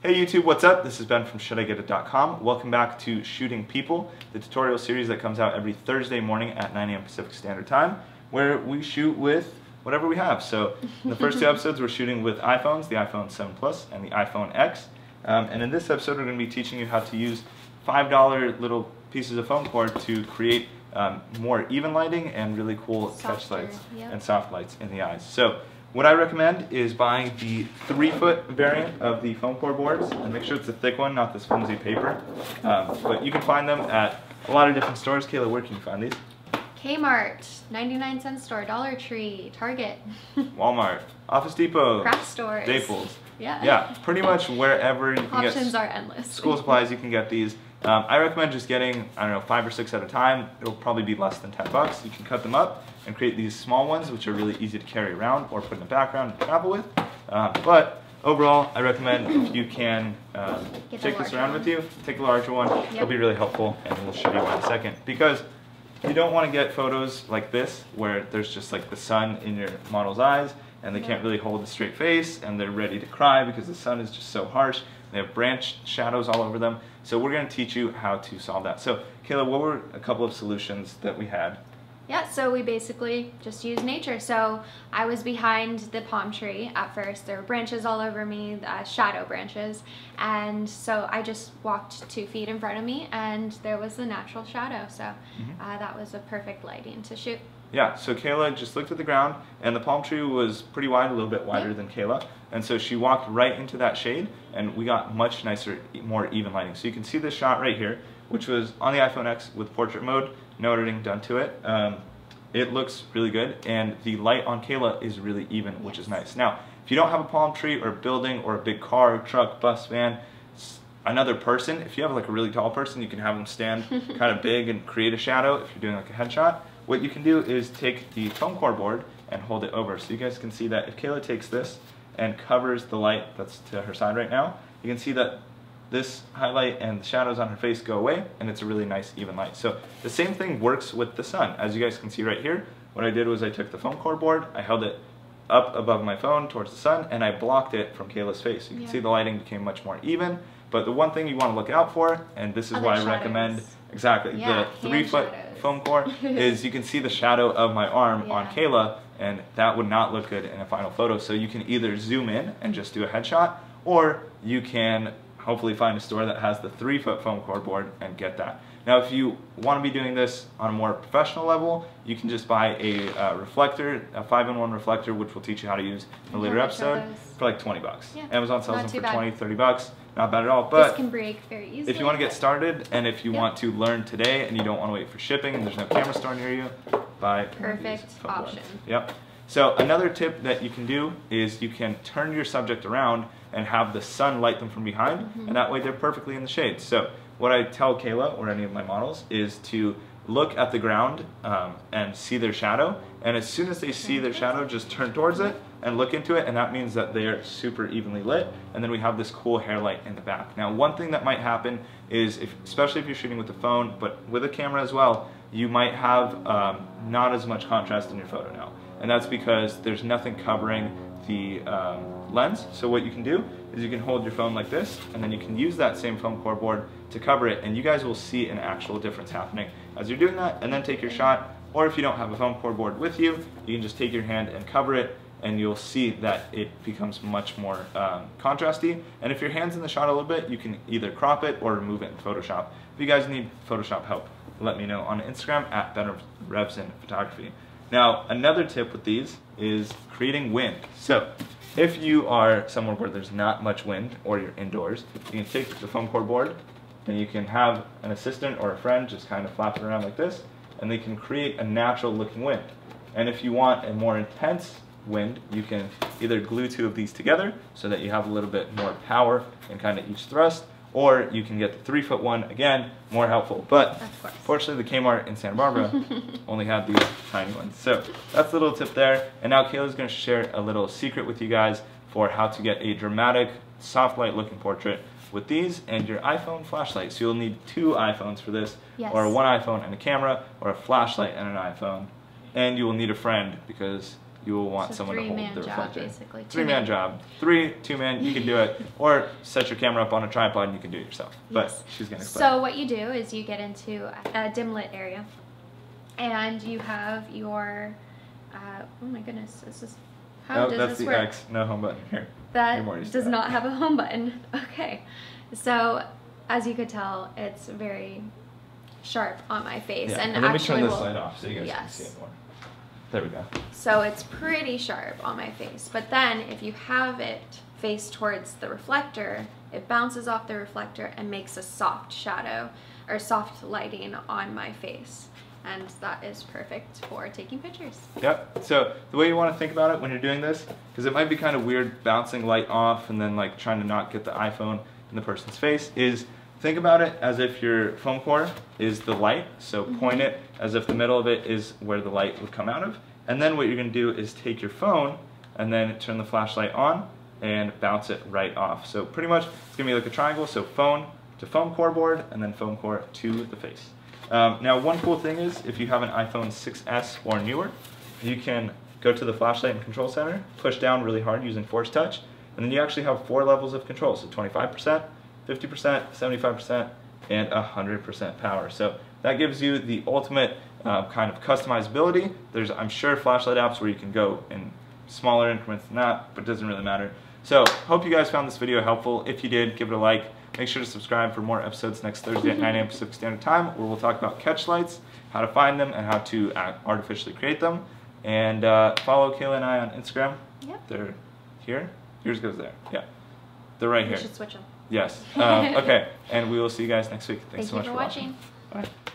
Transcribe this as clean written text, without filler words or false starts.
Hey YouTube, what's up? This is Ben from ShouldIGetIt.com. Welcome back to Shooting People, the tutorial series that comes out every Thursday morning at 9 a.m. Pacific Standard Time, where we shoot with whatever we have. So in the first two episodes, we're shooting with iPhones, the iPhone 7 Plus and the iPhone X. And in this episode, we're going to be teaching you how to use $5 little pieces of foam cord to create more even lighting and really cool catch lights and soft lights in the eyes. So what I recommend is buying the 3-foot variant of the foam core boards, and make sure it's a thick one, not this flimsy paper. But you can find them at a lot of different stores. Kayla, where can you find these? Kmart, 99-cent store, Dollar Tree, Target, Walmart, Office Depot, craft stores, Staples. Yeah, pretty much wherever you can options get are endless. School supplies, you can get these. I recommend just getting, I don't know, 5 or 6 at a time. It'll probably be less than 10 bucks. You can cut them up and create these small ones, which are really easy to carry around or put in the background and travel with. But overall, I recommend if you can take this around with you, take a larger one. It'll be really helpful, and we'll show you in a second. Because you don't want to get photos like this, where there's just like the sun in your model's eyes, and they can't really hold a straight face, and they're ready to cry because the sun is just so harsh. They have branch shadows all over them. So we're going to teach you how to solve that. So Kayla, what were a couple of solutions that we had? Yeah, so we basically just use nature. So I was behind the palm tree at first. There were branches all over me, shadow branches. And so I just walked 2 feet in front of me, and there was the natural shadow. So that was a perfect lighting to shoot. Yeah, so Kayla just looked at the ground, and the palm tree was pretty wide, a little bit wider than Kayla. And so she walked right into that shade, and we got much nicer, more even lighting. So you can see this shot right here, which was on the iPhone X with portrait mode, no editing done to it. It looks really good, and the light on Kayla is really even, which is nice. Now, if you don't have a palm tree or a building or a big car, truck, bus, van, another person, if you have like a really tall person, you can have them stand kind of big and create a shadow if you're doing like a headshot. What you can do is take the foam core board and hold it over. So you guys can see that if Kayla takes this and covers the light that's to her side right now, you can see that this highlight and the shadows on her face go away, and it's a really nice even light. So the same thing works with the sun. As you guys can see right here, what I did was I took the foam core board, I held it up above my phone towards the sun, and I blocked it from Kayla's face. You can see the lighting became much more even. But the one thing you want to look out for, and this is why I recommend the 3-foot foam core, is you can see the shadow of my arm on Kayla, and that would not look good in a final photo. So you can either zoom in and just do a headshot, or you can hopefully find a store that has the 3-foot foam core board and get that. Now, if you want to be doing this on a more professional level, you can just buy a reflector, a 5-in-1 reflector, which we'll teach you how to use in a later episode, for like 20 bucks. Amazon sells them for 20, 30 bucks. Not bad at all. But this can break very easily. If you want to get started, and if you want to learn today and you don't want to wait for shipping and there's no camera store near you, buy perfect option. Yep. So another tip that you can do is you can turn your subject around and have the sun light them from behind, and that way they're perfectly in the shade. So what I tell Kayla or any of my models is to look at the ground and see their shadow, and as soon as they see their shadow, just turn towards it and look into it, and that means that they're super evenly lit, and then we have this cool hair light in the back. Now, one thing that might happen is, especially if you're shooting with the phone, but with a camera as well, you might have not as much contrast in your photo now, and that's because there's nothing covering the lens. So what you can do is you can hold your phone like this, and then you can use that same foam core board to cover it, and you guys will see an actual difference happening as you're doing that, and then take your shot. Or if you don't have a foam core board with you, you can just take your hand and cover it, and you'll see that it becomes much more contrasty. And if your hand's in the shot a little bit, you can either crop it or remove it in Photoshop. If you guys need Photoshop help, let me know on Instagram at BenRevsInPhotography. Now, another tip with these is creating wind. So if you are somewhere where there's not much wind, or you're indoors, you can take the foam core board, and you can have an assistant or a friend just kind of flap it around like this, and they can create a natural looking wind. And if you want a more intense wind, you can either glue 2 of these together so that you have a little bit more power in kind of each thrust, or you can get the 3-foot one, again, more helpful. But fortunately, the Kmart in Santa Barbara only had these tiny ones. So that's the little tip there. And now Kayla's going to share a little secret with you guys for how to get a dramatic, soft light looking portrait with these and your iPhone flashlight. So you'll need 2 iPhones for this, or 1 iPhone and a camera, or a flashlight and an iPhone. And you will need a friend, because you will want someone to hold the job, reflector. basically. Three-man job. 2-man, you can do it. Or set your camera up on a tripod and you can do it yourself. But she's going to explain. So what you do is you get into a dim lit area, and you have your, oh my goodness, is this, how does that's this the work? X, no home button here. That does not have a home button. Okay. So as you could tell, it's very sharp on my face. Yeah. And let me turn actually this light off so you guys can see it more. There we go. So it's pretty sharp on my face. But then if you have it face towards the reflector, it bounces off the reflector and makes a soft shadow or soft lighting on my face. And that is perfect for taking pictures. Yep. So the way you want to think about it when you're doing this, because it might be kind of weird bouncing light off and then like trying to not get the iPhone in the person's face, is think about it as if your foam core is the light. So point it as if the middle of it is where the light would come out of. And then what you're going to do is take your phone and then turn the flashlight on and bounce it right off. So pretty much it's going to be like a triangle. So phone to foam core board and then foam core to the face. Now one cool thing is if you have an iPhone 6S or newer, you can go to the flashlight and control center, push down really hard using Force Touch, and then you actually have 4 levels of control. So 25%, 50%, 75%, and 100% power. So that gives you the ultimate kind of customizability. There's, I'm sure, flashlight apps where you can go in smaller increments than that, but it doesn't really matter. So hope you guys found this video helpful. If you did, give it a like. Make sure to subscribe for more episodes next Thursday at 9 a.m. Pacific Standard Time, where we'll talk about catch lights, how to find them, and how to artificially create them. And follow Kayla and I on Instagram. Yep. They're here. Yours goes there. Yeah. They're right here. You should switch them. Yes. Okay. And we will see you guys next week. Thanks so much for watching. watching. Bye.